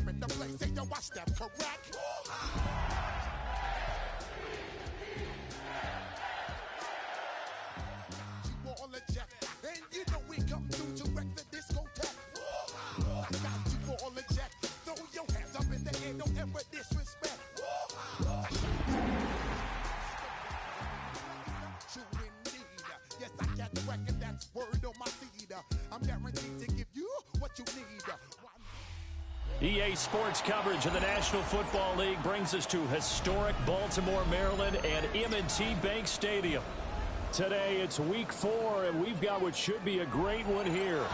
in the place. Say, yo, I step correct. You all a jet, and you know we come through to wreck the discotheque. I got you all a jet. Throw your hands up in the air, don't ever disrespect. Yes, I got the record, that's word on my feed. I'm guaranteed to give you what you need. EA Sports coverage of the National Football League brings us to historic Baltimore, Maryland, and M&T Bank Stadium. Today, it's Week 4, and we've got what should be a great one here,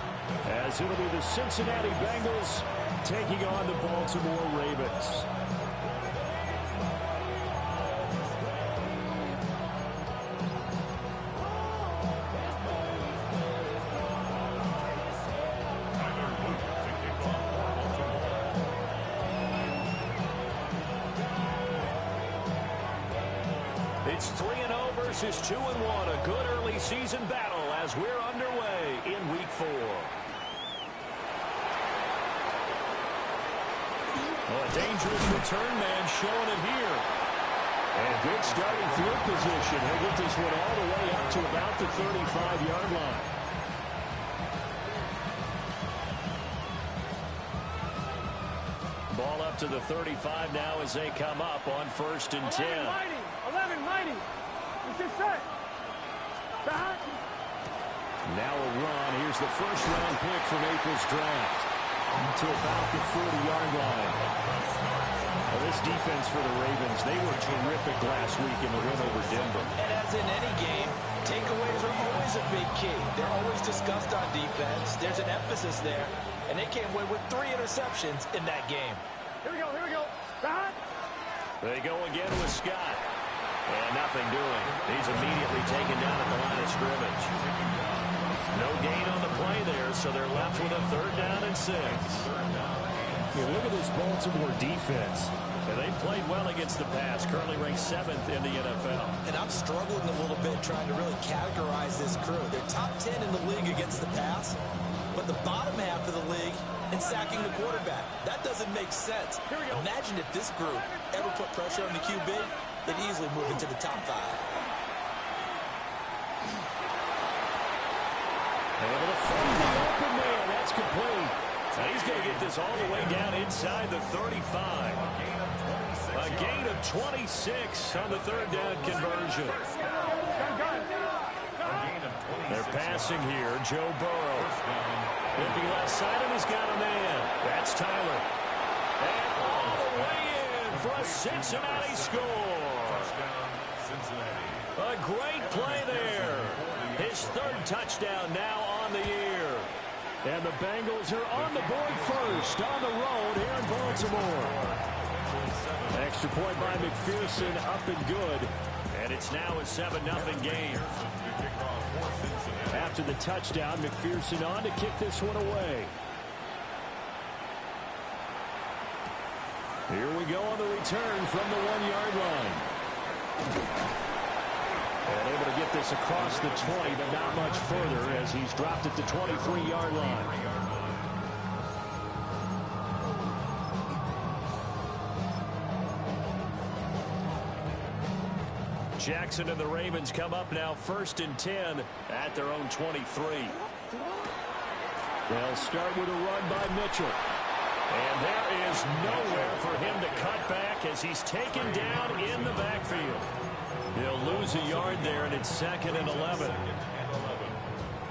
as it'll be the Cincinnati Bengals taking on the Baltimore Ravens. It's 3-0 versus 2-1, a good early season battle as we're underway in Week 4. A dangerous return man showing it here. And good starting field position. He'll get this one all the way up to about the 35-yard line. Ball up to the 35 now as they come up on 1st and 10. 11, mighty. This is set. Now a run. Here's the first-round pick from April's draft to about the 40-yard line. Well, this defense for the Ravens, they were terrific last week in the win over Denver. And as in any game, takeaways are always a big key. They're always discussed on defense. There's an emphasis there, and they came away with 3 interceptions in that game. Here we go. Scott. They go again with Scott. And nothing doing. He's immediately taken down at the line of scrimmage. No gain on the play there, so they're left with a 3rd down and 6. Yeah, look at this Baltimore defense. And they played well against the pass, currently ranked 7th in the NFL. And I'm struggling a little bit trying to really categorize this crew. They're top 10 in the league against the pass, but the bottom half of the league in sacking the quarterback. That doesn't make sense. Imagine if this group ever put pressure on the QB, they'd easily move into the top 5. Able to find the open man. That's complete. So he's going to get this all the way down inside the 35. A gain of 26 on the 3rd down conversion. They're passing here. Joe Burrow. Looking left side, and he's got a man. That's Tyler. And all the way in for a Cincinnati score. A great play there. His 3rd touchdown now on the year. And the Bengals are on the board first on the road here in Baltimore. Extra point by McPherson, up and good. And it's now a 7-0 game. After the touchdown, McPherson on to kick this one away. Here we go on the return from the 1-yard line. And able to get this across the 20, but not much further as he's dropped at the 23-yard line. Jackson and the Ravens come up now 1st and 10 at their own 23. They'll start with a run by Mitchell. And there is nowhere for him to cut back as he's taken down in the backfield. He'll lose a yard there, and it's 2nd and 11.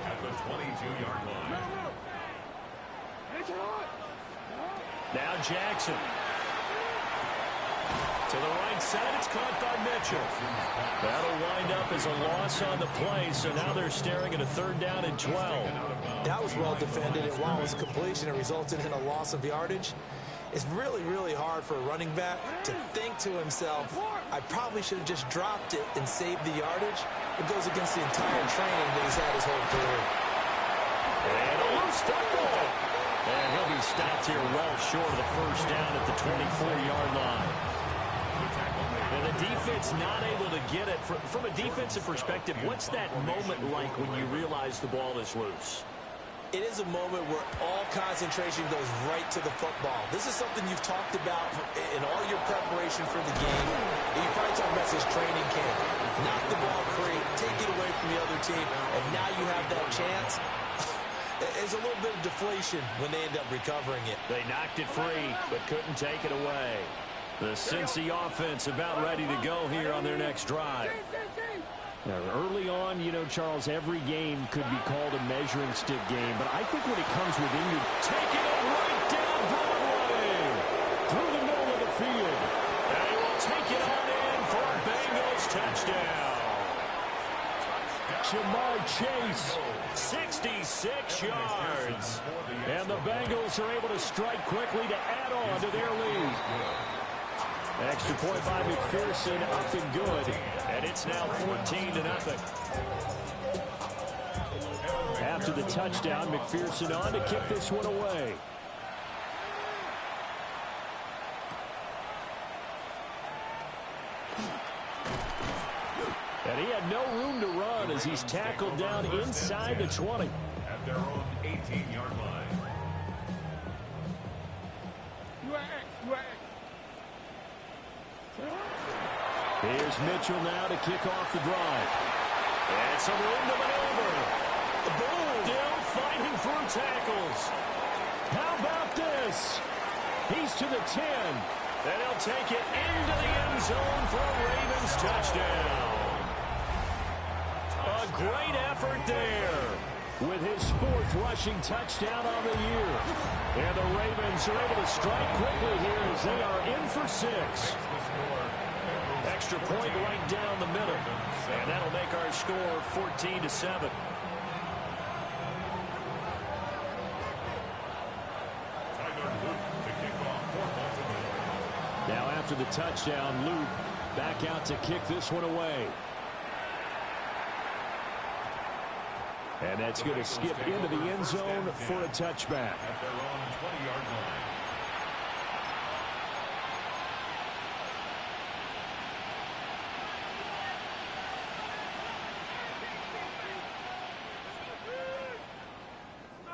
At the 22-yard line. Now Jackson. To the right side, it's caught by Mitchell. That'll wind up as a loss on the play, so now they're staring at a 3rd down and 12. That was well defended, and while it was completion, it resulted in a loss of yardage. It's really, really hard for a running back to think to himself, I probably should have just dropped it and saved the yardage. It goes against the entire training that he's had his whole career. And a loose football. And he'll be stopped here well short of the 1st down at the 24-yard line. And the defense not able to get it. From a defensive perspective, what's that moment like when you realize the ball is loose? It is a moment where all concentration goes right to the football. This is something you've talked about in all your preparation for the game. You probably talked about this training camp. Knock the ball free, take it away from the other team, and now you have that chance. There's a little bit of deflation when they end up recovering it. They knocked it free, but couldn't take it away. The Cincy offense about ready to go here on their next drive. Now, early on, you know, Charles, every game could be called a measuring stick game, but I think when it comes within you, taking it right down Broadway, through the middle of the field, and he will take it on in for a Bengals touchdown. Jamar Chase, 66 yards, and the Bengals are able to strike quickly to add on to their lead. Extra point by McPherson, up and good, and it's now 14-0. After the touchdown, McPherson on to kick this one away. And he had no room to run as he's tackled down inside the 20. At their own 18-yard line. Here's Mitchell now to kick off the drive. And some room to maneuver. The Bulls still fighting through tackles. How about this? He's to the 10. And he'll take it into the end zone for a Ravens touchdown. A great effort there with his 4th rushing touchdown on the year. And the Ravens are able to strike quickly here as they are in for 6. Extra point right down the middle. And that'll make our score 14-7. Now after the touchdown, Luke back out to kick this one away. And that's going to skip into the end zone for a touchback. At their own 20-yard line.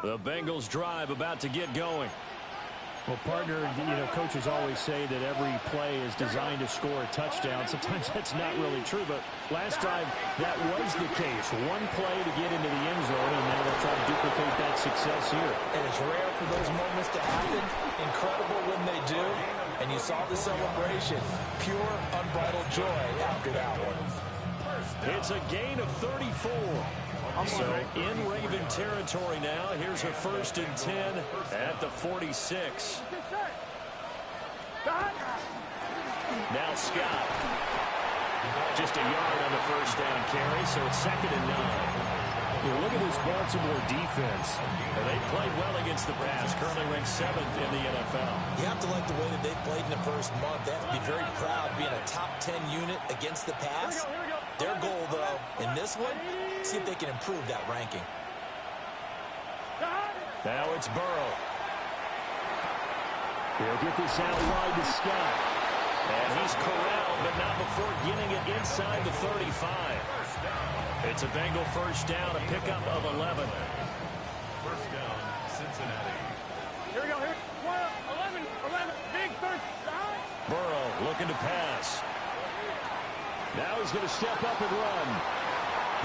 The Bengals drive about to get going. Well, partner, you know, coaches always say that every play is designed to score a touchdown. Sometimes that's not really true, but last drive, that was the case. One play to get into the end zone, and now they'll try to duplicate that success here. And it's rare for those moments to happen. Incredible when they do. And you saw the celebration. Pure, unbridled joy after that one. It's a gain of 34. So in Raven territory now. Here's a 1st and 10 at the 46. Now Scott. Just a yard on the 1st down carry, so it's 2nd and 9. Well, look at this Baltimore defense. They played well against the pass, currently ranked 7th in the NFL. You have to like the way that they played in the first month. They have to be very proud being a top 10 unit against the pass. Their goal, though, in this one, see if they can improve that ranking. Now it's Burrow. He'll get this out wide to Scott. And he's corralled, but not before getting it inside the 35. It's a Bengal 1st down, a pickup of 11. 1st down, Cincinnati. Here we go. Here. 12, 11. Big 1st down. Burrow looking to pass. Now he's going to step up and run.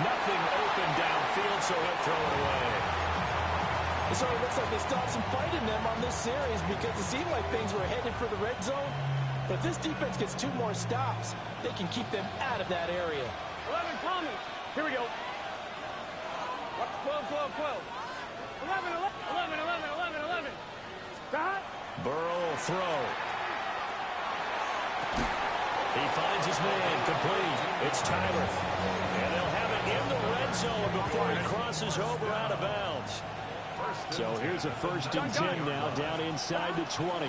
Nothing open downfield, so he'll throw it away. So it looks like they still have some fight in them on this series because it seemed like things were headed for the red zone. But if this defense gets 2 more stops, they can keep them out of that area. 11 coming. Here we go. 12. 11. Scott. Burrow will throw. He finds his man, complete. It's Tyler. And they'll have it in the red zone before it crosses over out of bounds. So here's a 1st and 10 now, down inside the 20.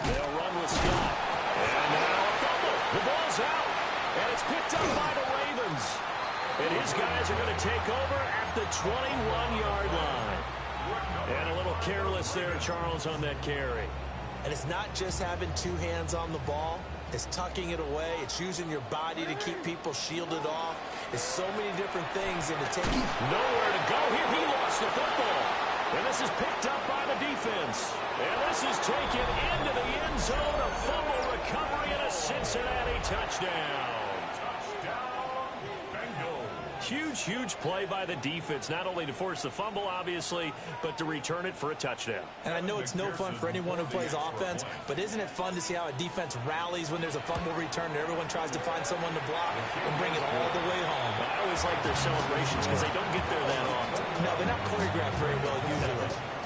They'll run with Scott. And now a fumble. The ball's out. And it's picked up by the Ravens. And his guys are going to take over at the 21-yard line. And a little careless there, Charles, on that carry. And it's not just having 2 hands on the ball. It's tucking it away. It's using your body to keep people shielded off. It's so many different things into taking. Nowhere to go here. He lost the football. is picked up by the defense. And this is taken into the end zone. A fumble recovery and a Cincinnati touchdown. Huge, huge play by the defense, not only to force the fumble, obviously, but to return it for a touchdown. And I know it's no fun for anyone who plays offense, but isn't it fun to see how a defense rallies when there's a fumble return and everyone tries to find someone to block and bring it all the way home? I always like their celebrations because they don't get there that often. No, they're not choreographed very well usually.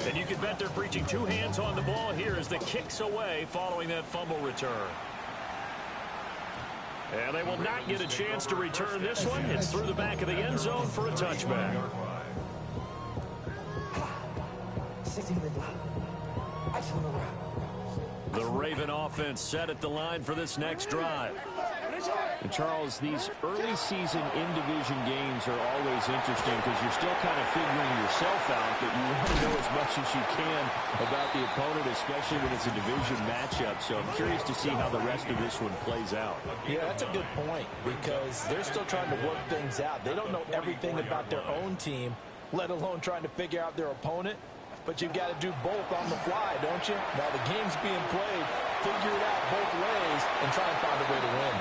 And you can bet they're preaching two hands on the ball here as the kick's away following that fumble return. And they will not get a chance to return this one. It's through the back of the end zone for a touchback. The Raven offense set at the line for this next drive. And Charles, these early season in-division games are always interesting because you're still kind of figuring yourself out, but you want to know as much as you can about the opponent, especially when it's a division matchup. So I'm curious to see how the rest of this one plays out. Yeah, that's a good point because they're still trying to work things out. They don't know everything about their own team, let alone trying to figure out their opponent. But you've got to do both on the fly, don't you? While the game's being played, figure it out both ways and try and find a way to win.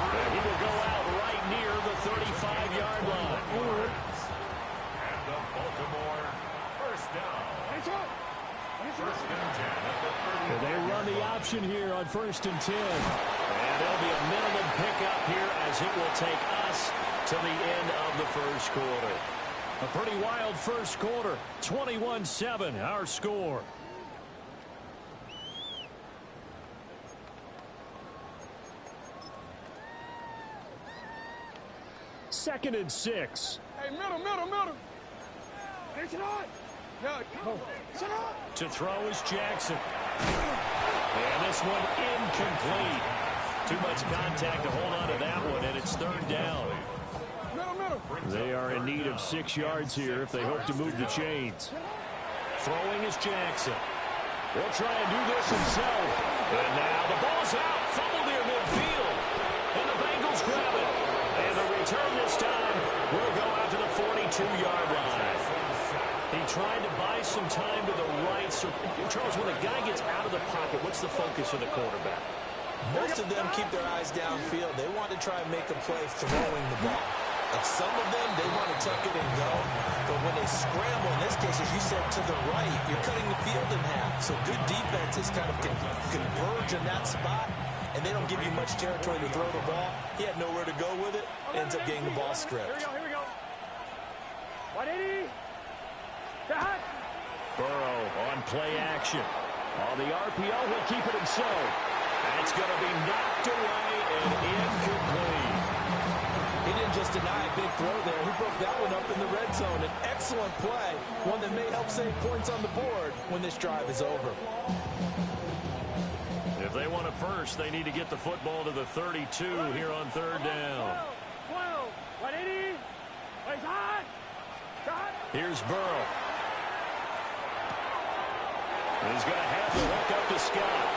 And he will go out right near the 35-yard line. And the Baltimore first down. First and 10 at the 30. And they run the option here on 1st and 10. And there'll be a minimum pickup here as it will take us to the end of the first quarter. A pretty wild first quarter. 21-7, our score. Second and 6. Hey, middle. It's not. To throw is Jackson. And this one incomplete. Too much contact to hold on to that one, and it's third down. They are in need of 6 yards here if they hope to move the chains. Throwing is Jackson. He'll try and do this himself. And now the ball's out. Fumble near midfield. And the Bengals grab it. And the return this time will go out to the 42-yard line. He tried to buy some time to the right. So, Charles, when a guy gets out of the pocket, what's the focus of the quarterback? Most of them keep their eyes downfield. They want to try and make a play throwing the ball. Like some of them, they want to tuck it and go. But when they scramble, in this case, as you said, to the right, you're cutting the field in half. So good defenses kind of converge in that spot, and they don't give you much territory to throw the ball. He had nowhere to go with it. Ends up getting the ball stripped. Here we go. 180. Burrow on play action. On the RPO, he'll keep it himself. And it's going to be knocked away and incomplete. He didn't just deny a big throw there. He broke that one up in the red zone. An excellent play, one that may help save points on the board when this drive is over. If they want a first, they need to get the football to the 32 here on third down. 12. 180. He's hot. Here's Burrow. He's going to have the hook up to Scott.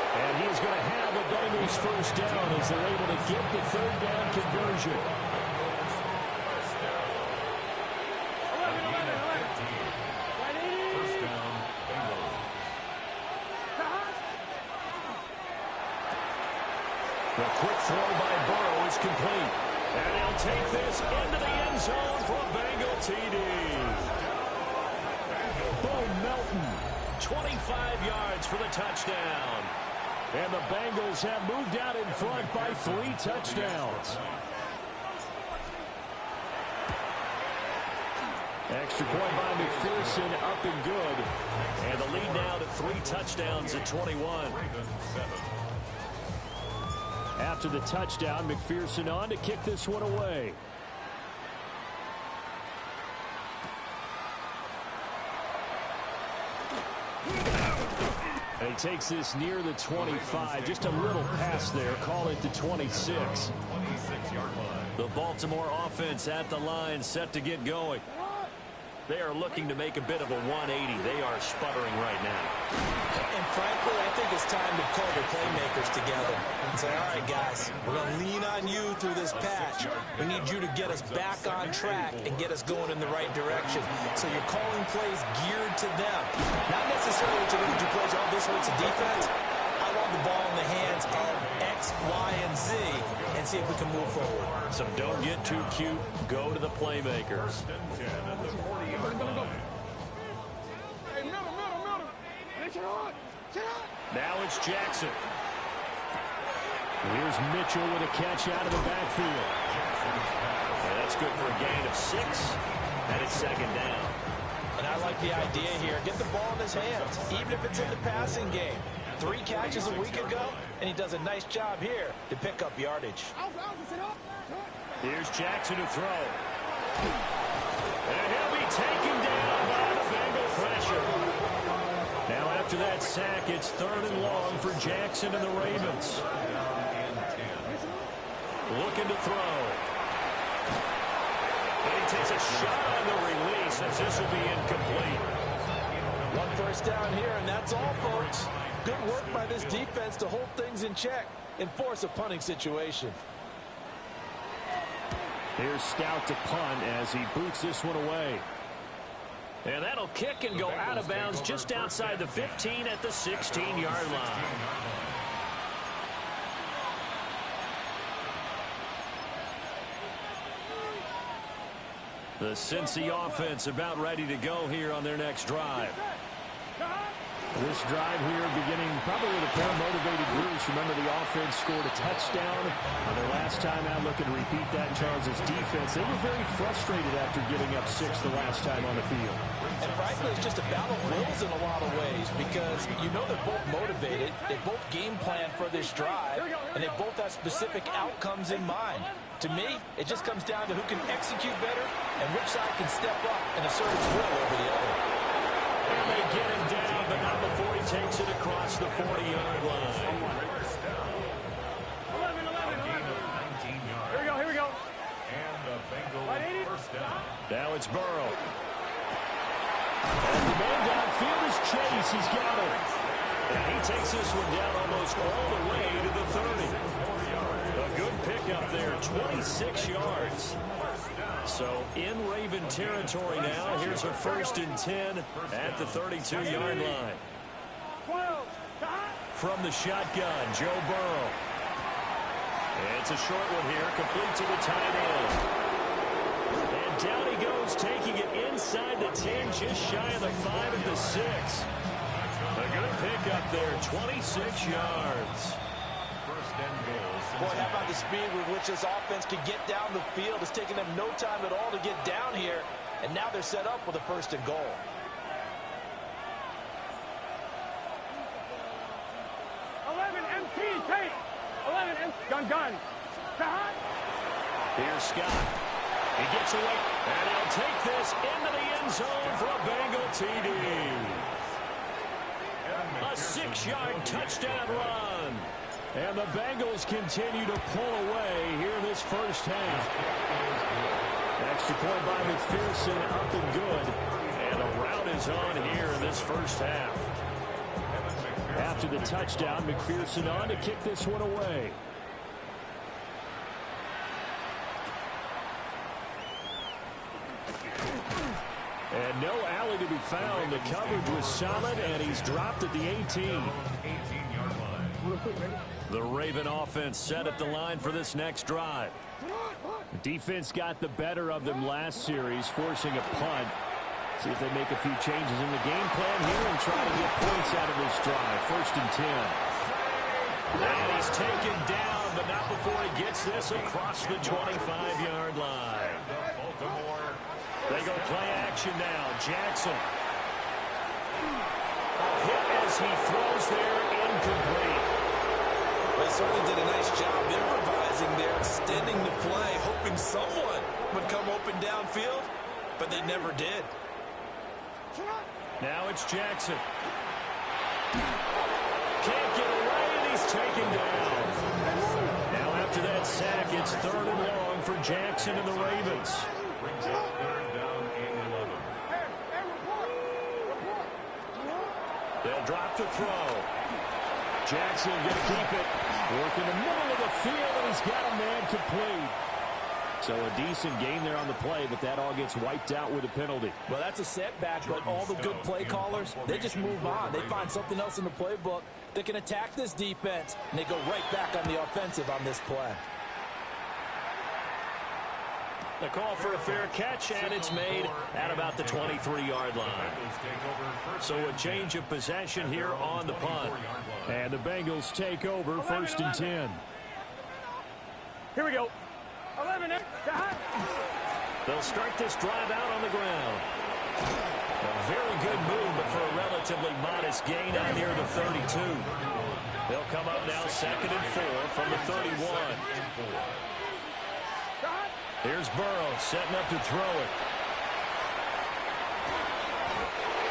And he's going to have the Bengals first down as they're able to get the third down conversion. First down, Bengals. The quick throw by Burrow is complete. And he'll take this into the end zone for a Bengal TD. Bo Melton, 25 yards for the touchdown. And the Bengals have moved out in front by 3 touchdowns. Extra point by McPherson, up and good. And the lead now to 3 touchdowns at 21. After the touchdown, McPherson on to kick this one away. And he takes this near the 25. Just a little pass there. Call it the 26. 26-yard line. The Baltimore offense at the line, set to get going. They are looking to make a bit of a 180. They are sputtering right now. And frankly, I think it's time to call their playmakers together and say, all right, guys, we're going to lean on you through this patch. We need you to get us back on track and get us going in the right direction. So you're calling plays geared to them. Not necessarily to look at your plays, oh, this hurts the defense. I want the ball in the hands of X, Y, and Z and see if we can move forward. So don't get too cute. Go to the playmakers. Now it's Jackson. Here's Mitchell with a catch out of the backfield. That's good for a gain of 6. And it's second down. And I like the idea here. Get the ball in his hands, even if it's in the passing game. 3 catches a week ago, and he does a nice job here to pick up yardage. Here's Jackson to throw. And he'll be taken down by the Bengal pressure. Now after that sack, it's 3rd and long for Jackson and the Ravens. Looking to throw. And he takes a shot on the release as this will be incomplete. 1 first down here, and that's all, folks. Good work by this defense to hold things in check and force a punting situation. Here's Stout to punt as he boots this one away. And that'll kick and go out of bounds just outside the 15 at the 16-yard line. The Cincy offense about ready to go here on their next drive. This drive here beginning probably with a pair of motivated groups. Remember, the offense scored a touchdown on their last time out. Looking to repeat that in Charles' defense. They were very frustrated after giving up 6 the last time on the field. And frankly, it's just a battle of wills in a lot of ways because you know they're both motivated. They both game plan for this drive, and they both have specific outcomes in mind. To me, it just comes down to who can execute better and which side can step up and assert its will over the other. And they get him down, but not before he takes it across the 40-yard line. Here we go. And the Bengals first down. Now it's Burrow. And the man downfield is Chase. He's got it. And he takes this one down almost all the way to the 30. A good pickup there, 26 yards. So in Raven territory now. Here's a 1st and 10 at the 32-yard line. From the shotgun, Joe Burrow. It's a short one here, complete to the tight end. And down he goes, taking it inside the 10, just shy of the 5 at the 6. A good pickup there, 26 yards. First and goal. Boy, how about the speed with which this offense can get down the field? It's taken them no time at all to get down here, and now they're set up with a 1st and goal. Gun. Here's Scott. He gets away, and he'll take this into the end zone for a Bengal TD. A 6-yard touchdown run. And the Bengals continue to pull away here in this first half. Extra point by McPherson, up and good. And a rout is on here in this first half. After the touchdown, McPherson on to kick this one away. And no alley to be found. The coverage was solid, and he's dropped at the 18. 18-yard line. The Raven offense set at the line for this next drive. The defense got the better of them last series, forcing a punt. See if they make a few changes in the game plan here and try to get points out of this drive. 1st and 10. And he's taken down, but not before he gets this across the 25-yard line. Baltimore. They go play action now. Jackson. Hit as he throws there, incomplete. They certainly did a nice job improvising there, extending the play, hoping someone would come open downfield, but they never did. Now it's Jackson. Can't get away, and he's taken down. Now after that sack, it's 3rd and long for Jackson and the Ravens. Brings up 3rd down and 11. drop to throw. Jackson going to keep it. Working the middle of the field, and he's got a man complete. So a decent game there on the play, but that all gets wiped out with a penalty. Well, that's a setback, but all the good play callers, they just move on. They find something else in the playbook that can attack this defense, and they go right back on the offensive on this play. The call for a fair catch, and it's made at about the 23-yard line. So a change of possession here on the punt. And the Bengals take over 1st and 10. Here we go. 11. They'll start this drive out on the ground. A very good move, but for a relatively modest gain out near the 32. They'll come up now 2nd and 4 from the 31. Here's Burrow setting up to throw it.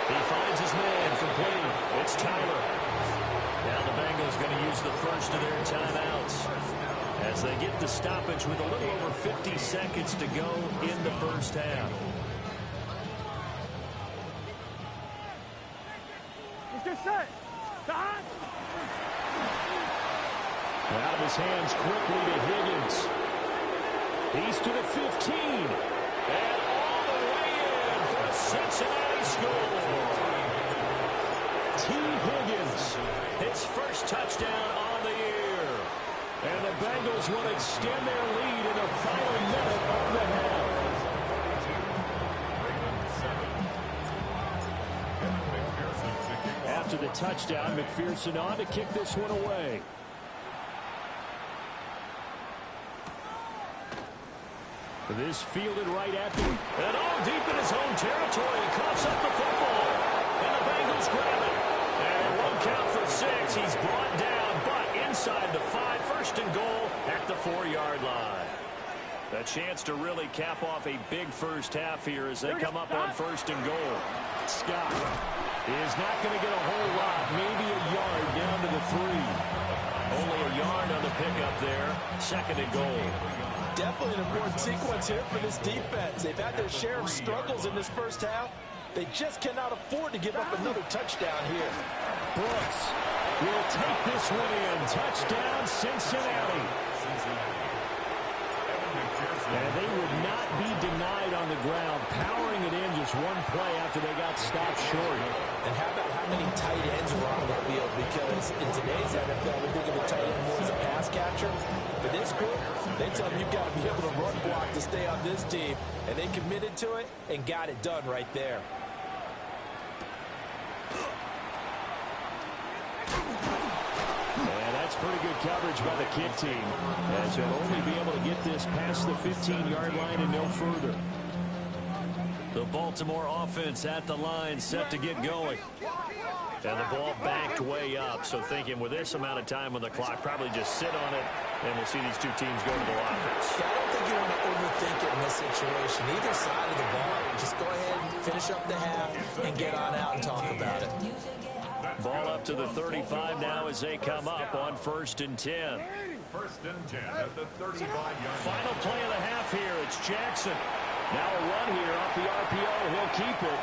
He finds his man complete. It's Tyler. Now the Bengals going to use the first of their timeouts as they get the stoppage with a little over 50 seconds to go in the first half. He's just set. Out of his hands quickly to Higgins. He's to the 15. And all the way in for a Cincinnati score. T. Higgins, his first touchdown on the year. And the Bengals will extend their lead in the final minute of the half. After the touchdown, McPherson on to kick this one away. This fielded right at him. And all deep in his own territory. He coughs up the football. And the Bengals grab it. And one count for 6. He's brought down, but inside the 5. 1st and goal at the 4-yard line. A chance to really cap off a big first half here as they come up on 1st and goal. Scott is not going to get a whole lot. Maybe a yard down to the 3. Only a yard on the pickup there. 2nd and goal. Definitely an important sequence here for this defense. They've had their share of struggles in this first half. They just cannot afford to give up another touchdown here. Brooks will take this one in. Touchdown, Cincinnati. And they would not be denied on the ground, powering it in just one play after they got stopped short. And how about how many tight ends are on that field? Because in today's NFL, we think of the tight end more as a pass catcher. For this group, they tell them you've got to be able to run block to stay on this team. And they committed to it and got it done right there. And that's pretty good coverage by the kick team, as they'll only be able to get this past the 15-yard line and no further. The Baltimore offense at the line, set to get going. And the ball backed way up, so thinking with this amount of time on the clock, probably just sit on it, and we'll see these two teams go to the lockers. Yeah, I don't think you want to overthink it in this situation. Either side of the ball, just go ahead and finish up the half and get on out and talk about it. Ball up to the 35 now as they come up on 1st and 10. 1st and 10 at the 35-yard. Final play of the half here. It's Jackson. Now a run here off the RPO. He'll keep it.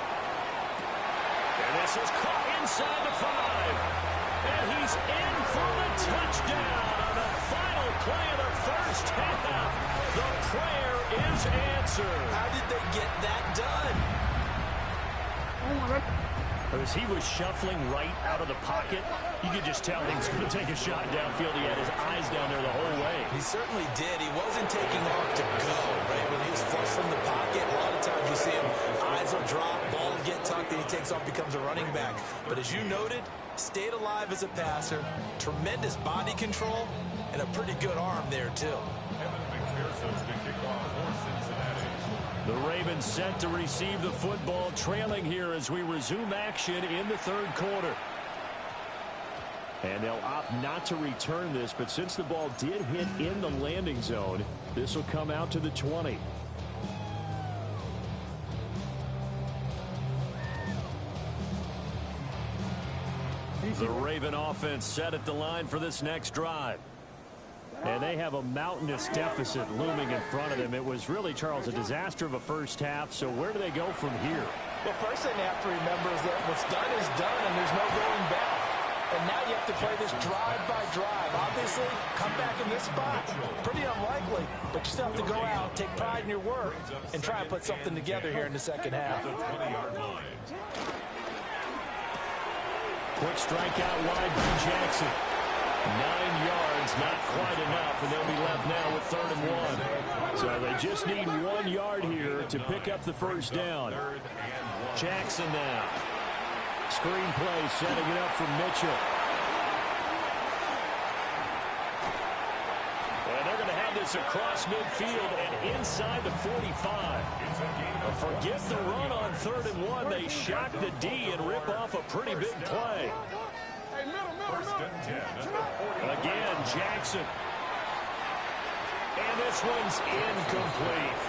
And this is caught inside the 5. And he's in for the touchdown on the final play of the first half. The prayer is answered. How did they get that done? As he was shuffling right out of the pocket, you could just tell he was going to take a shot downfield. He had his eyes down there the whole way. He certainly did. He wasn't taking off to go, right? When he was flush from the pocket, a lot of times you see him, eyes will drop, ball will get tucked, and he takes off, becomes a running back. But as you noted, stayed alive as a passer, tremendous body control, and a pretty good arm there, too. The Ravens set to receive the football, trailing here as we resume action in the 3rd quarter. And they'll opt not to return this, but since the ball did hit in the landing zone, this will come out to the 20. The Raven offense set at the line for this next drive. And they have a mountainous deficit looming in front of them. It was really, Charles, a disaster of a first half. So where do they go from here? Well, first thing they have to remember is that what's done is done, and there's no going back. And now you have to play this drive by drive. Obviously, come back in this spot. Pretty unlikely, but you still have to go out, take pride in your work, and try and put something together here in the second half. Quick strikeout wide by Jackson. 9 yards, not quite enough, and they'll be left now with 3rd and 1. So they just need 1 yard here to pick up the first down. Jackson now. Screen play, setting it up for Mitchell. And they're going to have this across midfield and inside the 45. Forget the run on 3rd and 1. They shock the D and rip off a pretty big play. Again, Jackson. And this one's incomplete.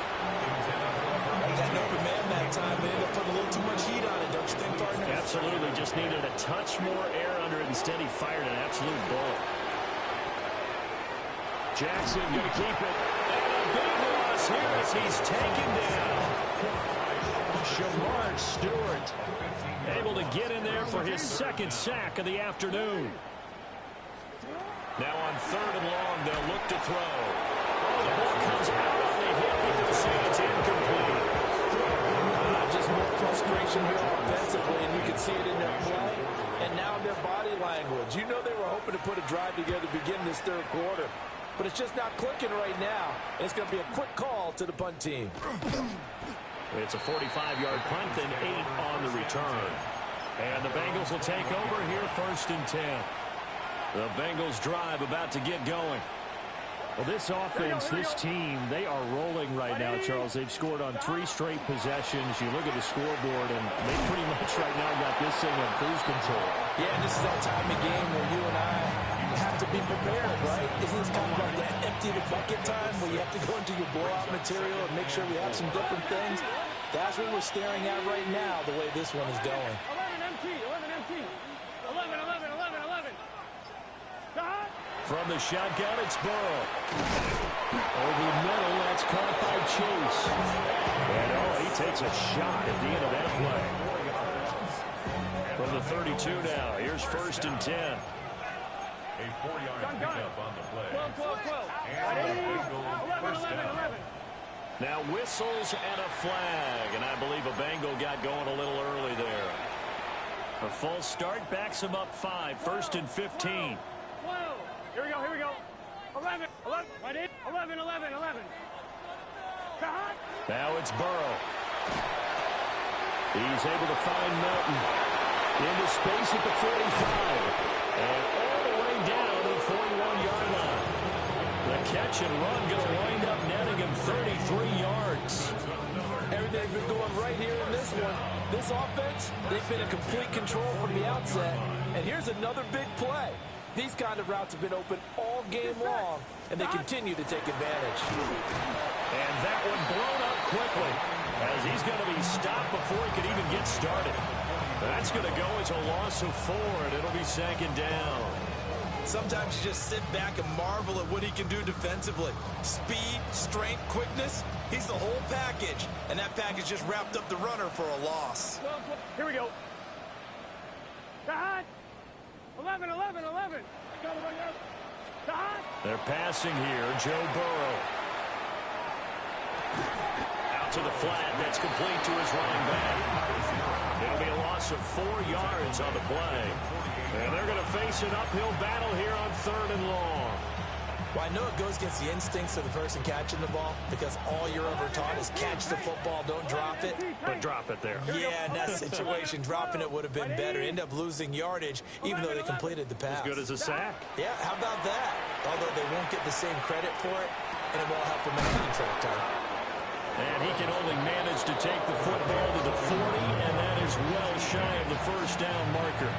Got an open man that time. They ended up putting a little too much heat on it, don't you think, partner? Absolutely. Just needed a touch more air under it. Instead, he fired an absolute bullet. Jackson going to keep it. And a big loss here as he's taken down. Shamar Stewart able to get in there for his 2nd sack of the afternoon. Now on 3rd and long, they'll look to throw. Oh, the ball comes out on the hit, but they'll say it's incomplete. Just more frustration here offensively, and you can see it in their play and now their body language. You know they were hoping to put a drive together to begin this 3rd quarter, but it's just not clicking right now, and it's going to be a quick call to the punt team. It's a 45-yard punt and 8 on the return. And the Bengals will take over here 1st and 10. The Bengals drive about to get going. Well, this offense, this team, they are rolling right now, Charles. They've scored on 3 straight possessions. You look at the scoreboard, and they pretty much right now got this thing on cruise control. Yeah, this is that time of game where you and I have to be prepared, right? Isn't this kind of like that empty the bucket time where you have to go into your blowout material and make sure we have some different things? That's what we're staring at right now, the way this one is going. 11 MT, 11 MT. 11, 11, 11, 11. From the shotgun, it's Burrow. Over the middle, that's caught by Chase. And he takes a shot at the end of that play. From the 32 now, here's 1st and 10. A 4-yard pickup on the play. 12, 12, 12. And the Bengal first down. Now whistles and a flag, and I believe a Bengal got going a little early there. A false start backs him up 5, 1st and 15. 12. Here we go, here we go. 11, 11, right in. 11, 11, 11. Now it's Burrow. He's able to find Melton. Into space at the 45. And all the way down to the 41-yard line. The catch and run going to wind up netting him 33 yards. Everything's been going right here in this one. This offense, they've been in complete control from the outset. And here's another big play. These kind of routes have been open all game long, and they continue to take advantage. And that one blown up quickly as he's going to be stopped before he could even get started. That's going to go as a loss of 4, and it'll be 2nd down. Sometimes you just sit back and marvel at what he can do defensively. Speed, strength, quickness, he's the whole package. And that package just wrapped up the runner for a loss. Here we go. 11, 11, 11. They're passing here. Joe Burrow. Out to the flat. That's complete to his running back. It'll be a loss of 4 yards on the play. And they're going to face an uphill battle here on 3rd and long. Well, I know it goes against the instincts of the person catching the ball because all you're ever taught is catch the football, don't drop it. But drop it there. Yeah, in that situation, dropping it would have been better. End up losing yardage, even though they completed the pass. As good as a sack. Yeah, how about that? Although they won't get the same credit for it, and it won't help them in contract time. And he can only manage to take the football to the 40, and that is well shy of the 1st down marker.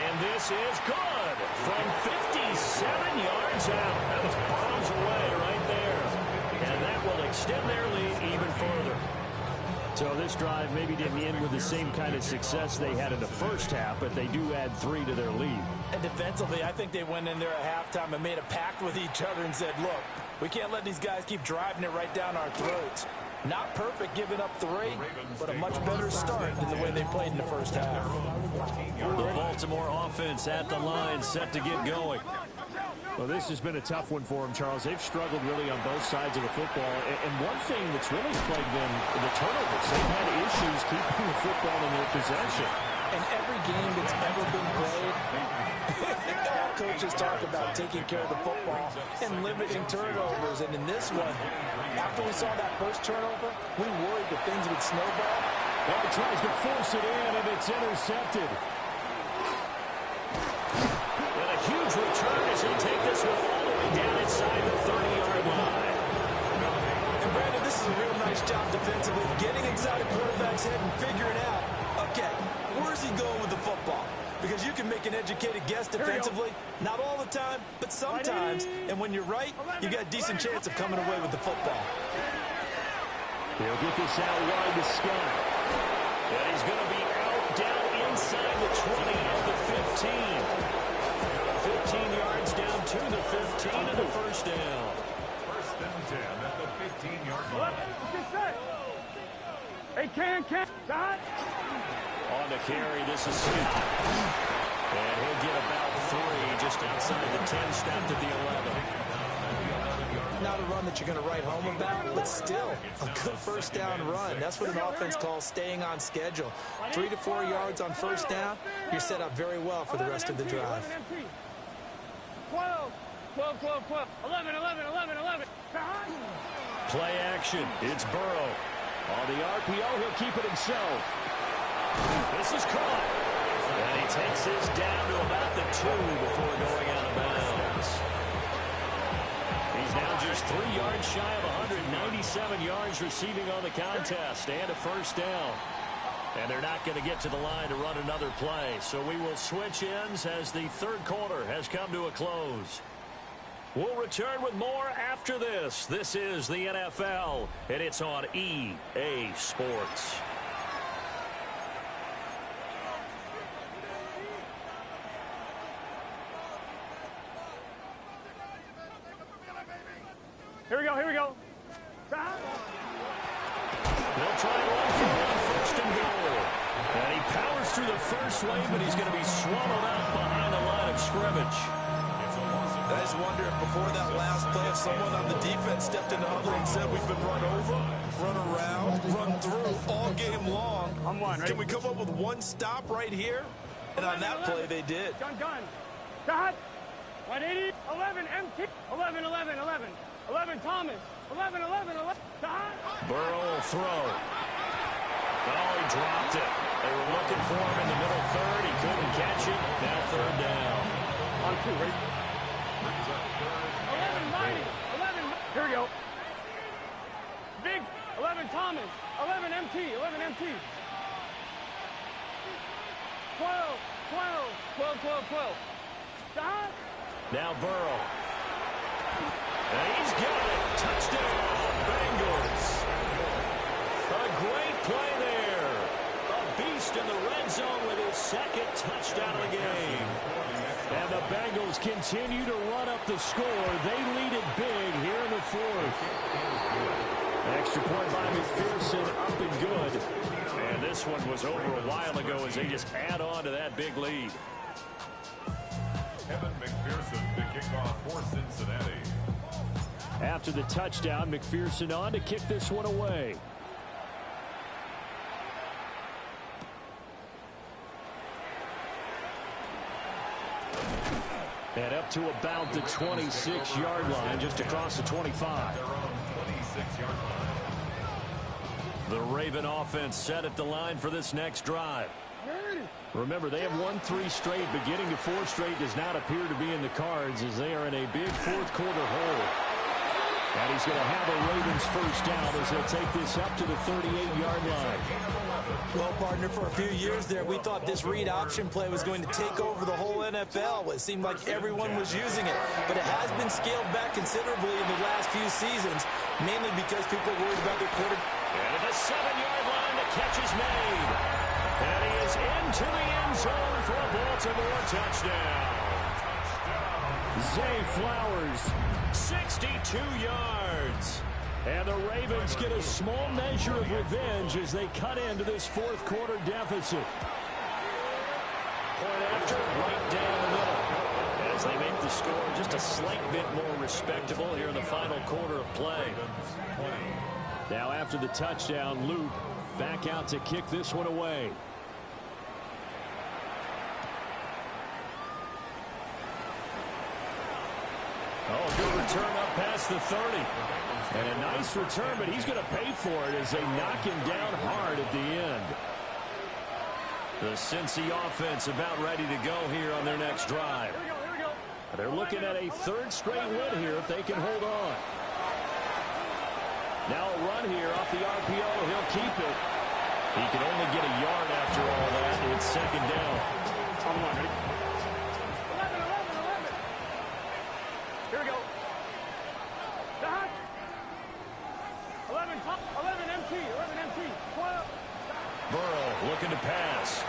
And this is good from 57 yards out. That was bombs away right there. And that will extend their lead even further. So this drive maybe didn't end with the same kind of success they had in the first half, but they do add 3 to their lead. And defensively, I think they went in there at halftime and made a pact with each other and said, look, we can't let these guys keep driving it right down our throats. Not perfect giving up 3, but a much better start than the way they played in the first half. The Baltimore offense at the line, set to get going. Well, this has been a tough one for them, Charles. They've struggled really on both sides of the football. And one thing that's really plagued them, the turnovers. They've had issues keeping the football in their possession. In every game that's ever been played, all coaches talk about taking care of the football and limiting turnovers. And in this one, after we saw that first turnover, we worried that things would snowball. Well, he tries to force it in, and it's intercepted. And a huge return as he'll take this one all the way down inside the 30-yard line. And Brandon, this is a real nice job defensively, getting inside a quarterback's head and figuring out, okay, where's he going with the football? Because you can make an educated guess defensively, not all the time, but sometimes. And when you're right, you got a decent chance of coming away with the football. He'll get this out wide to Scott. And he's going to be out down inside the 20 of the 15. 15 yards down to the 15 and the first down. First and 10 at the 15-yard line. Hey, can, Scott. On the carry, this is Scott. And he'll get about 3 just outside the 10, stopped at the 11. Not a run that you're going to write home about, but still a good first down run. That's what an offense calls staying on schedule. 3 to 4 yards on first down, you're set up very well for the rest of the drive. 12, 11. Play action. It's Burrow. On the RPO, he'll keep it himself. This is caught. And he takes this down to about the 2 before going out of bounds. He's now just 3 yards shy of 197 yards receiving on the contest and a first down. And they're not going to get to the line to run another play. So we will switch ends as the third quarter has come to a close. We'll return with more after this. This is the NFL, and it's on EA Sports. Here we go. They'll try and run for one, first and goal. And he powers through the first wave, but he's going to be swallowed up behind the line of scrimmage. I just wonder if before that last play, if someone on the defense stepped in the huddle and said we've been run over, run around, run through all game long. I'm one, ready? Can we come up with one stop right here? And on that play, they did. Gun. Scott. 180. 11. MT. 11. 11 Thomas. 11. Scott. Burrow will throw. Oh, he dropped it. They were looking for him in the middle third. He couldn't catch it. Now third down. On 2, ready? 11 Mighty. 11. Here we go. Big. 11 Thomas. 11 MT. 12. Scott. Now Burrow. And he's got it. Touchdown, Bengals. A great play there. A beast in the red zone with his second touchdown of the game. And the Bengals continue to run up the score. They lead it big here in the fourth. Extra point by McPherson, up and good. And this one was over a while ago as they just add on to that big lead. Kevin McPherson to kick off for Cincinnati. After the touchdown, McPherson on to kick this one away. And up to about the 26-yard line, just across the 25. Their own 26-yard line. The Raven offense set at the line for this next drive. Remember, they have won 3 straight, but getting to 4 straight does not appear to be in the cards as they are in a big fourth quarter hole. And he's going to have a Ravens first down as he'll take this up to the 38-yard line. Well, partner, for a few years there, we thought this read option play was going to take over the whole NFL. It seemed like everyone was using it, but it has been scaled back considerably in the last few seasons, mainly because people are worried about their quarterback. And at the 7-yard line, catch is made. And he is into the end zone for a Baltimore touchdown. Zay Flowers, 62 yards. And the Ravens get a small measure of revenge as they cut into this fourth quarter deficit. Point after, right down the middle. As they make the score just a slight bit more respectable here in the final quarter of play. Now after the touchdown, Luke back out to kick this one away. Oh, good return up past the 30. And a nice return, but he's going to pay for it as they knock him down hard at the end. The Cincy offense about ready to go here on their next drive. They're looking at a third straight win here if they can hold on. Now a run here off the RPO. He'll keep it. He can only get a yard after all that. It's second down. Ready? 11. Here we go. 11 MT. 12. Burrow looking to pass.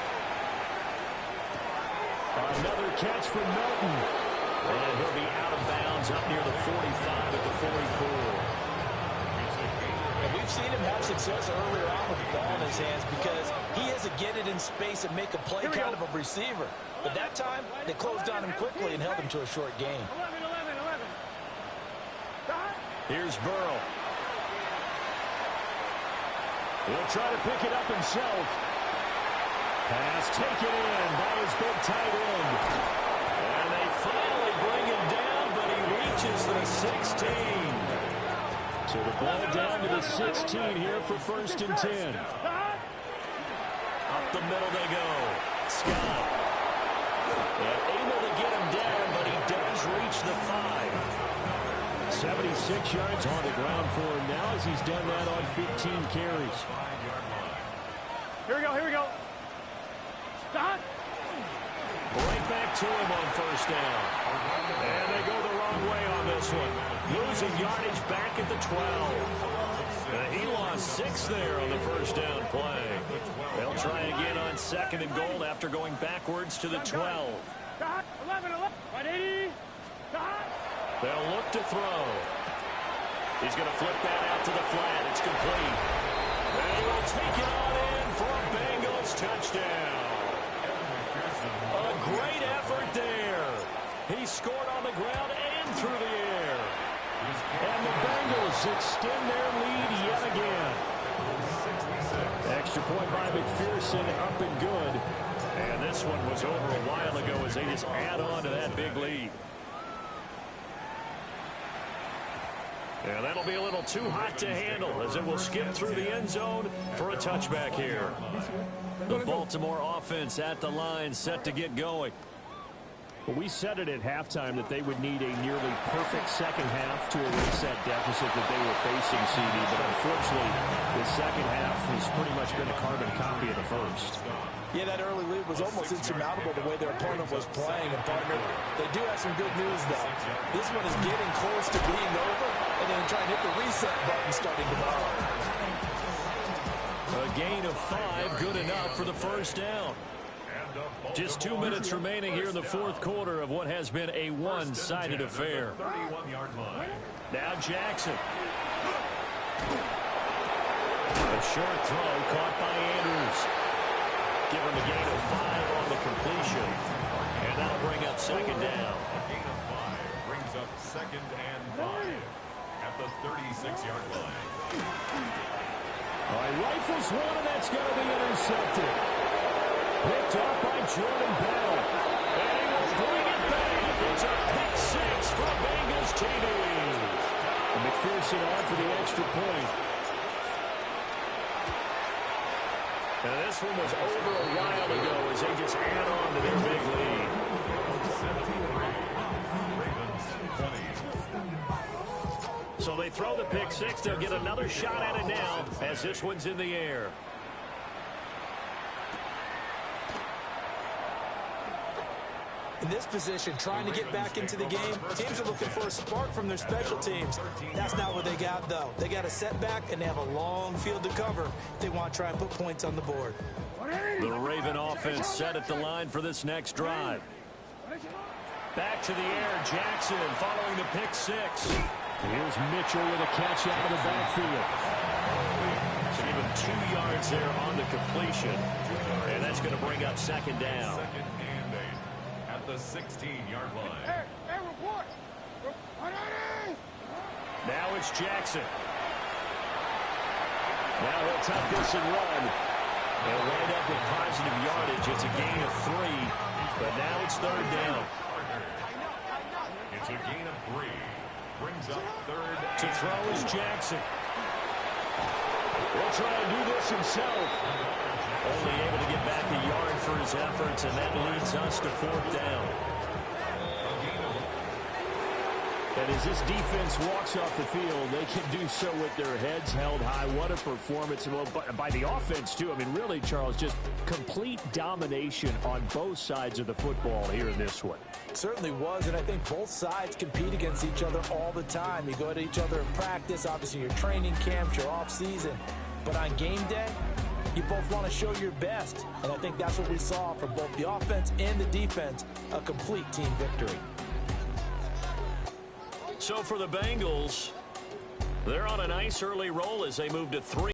Another catch from Melton. And he'll be out of bounds up near the 45 at the 44. And we've seen him have success earlier on with the ball in his hands because he has to get it in space and make a play kind of a receiver. But that time, they closed on him quickly and held him to a short gain. 11. Here's Burrow. He'll try to pick it up himself. Pass taken in by his big tight end. And they finally bring him down, but he reaches the 16. So the ball down to the 16 here for 1st and 10. Up the middle they go. Scott. And able to get him down, but he does reach the 5. 76 yards on the ground for him now as he's done that on 15 carries. Here we go. Stop. Right back to him on 1st down. And they go the wrong way on this one. Losing yardage back at the 12. He lost 6 there on the 1st down play. They'll try again on 2nd and goal after going backwards to the 12. 11. 180. They'll look to throw. He's going to flip that out to the flat. It's complete. And he will take it on in for a Bengals touchdown. A great effort there. He scored on the ground and through the air. And the Bengals extend their lead yet again. Extra point by McPherson, up and good. And this one was over a while ago as they just add on to that big lead. And that'll be a little too hot to handle as it will skip through the end zone for a touchback here. The Baltimore offense at the line set to get going. Well, we said it at halftime that they would need a nearly perfect second half to erase that deficit that they were facing, CD. But unfortunately, the second half has pretty much been a carbon copy of the first. Yeah, that early lead was almost insurmountable the way their opponent was playing. And, partner, they do have some good news, though. This one is getting close to being over, and then trying to hit the reset button starting tomorrow. A gain of 5, good enough for the 1st down. Just 2 minutes remaining here in the 4th quarter of what has been a one-sided affair. Now Jackson. A short throw caught by Andrews. Given the gain of 5 on the completion. And that'll bring up 2nd down. A gain of 5 brings up 2nd and 5 at the 36-yard line. All right, rifles one, and that's going to be intercepted. Picked up by Jordan Bell. And he will bring it back. It's a pick 6 for Bengals TD. And McPherson on for the extra point. Now this one was over a while ago as they just add on to their big lead. 73, Ravens 20. So they throw the pick 6. They'll get another shot at it now as this one's in the air. In this position, trying to get back into the game, teams are looking for a spark from their special teams. That's not what they got, though. They got a setback, and they have a long field to cover if they want to try and put points on the board. The Raven offense set at the line for this next drive. Back to the air, Jackson following the pick six. Here's Mitchell with a catch out of the backfield. So even 2 yards there on the completion. And that's going to bring up second down. Second and 8 at the 16-yard line. Hey, report. Now it's Jackson. Now he'll tuck this and run. They'll wind up with positive yardage. It's a gain of 3, but now it's third down. It's a gain of 3. Brings up third. To throw is Jackson. He'll try and do this himself. Only able to get back a yard for his efforts, and that leads us to fourth down. And as this defense walks off the field, they can do so with their heads held high. What a performance by the offense, too. I mean, really, Charles, just complete domination on both sides of the football here in this one. It certainly was, and I think both sides compete against each other all the time. You go at each other in practice, obviously your training camps, your off-season. But on game day, you both want to show your best. And I think that's what we saw from both the offense and the defense, a complete team victory. So for the Bengals, they're on a nice early roll as they move to 3.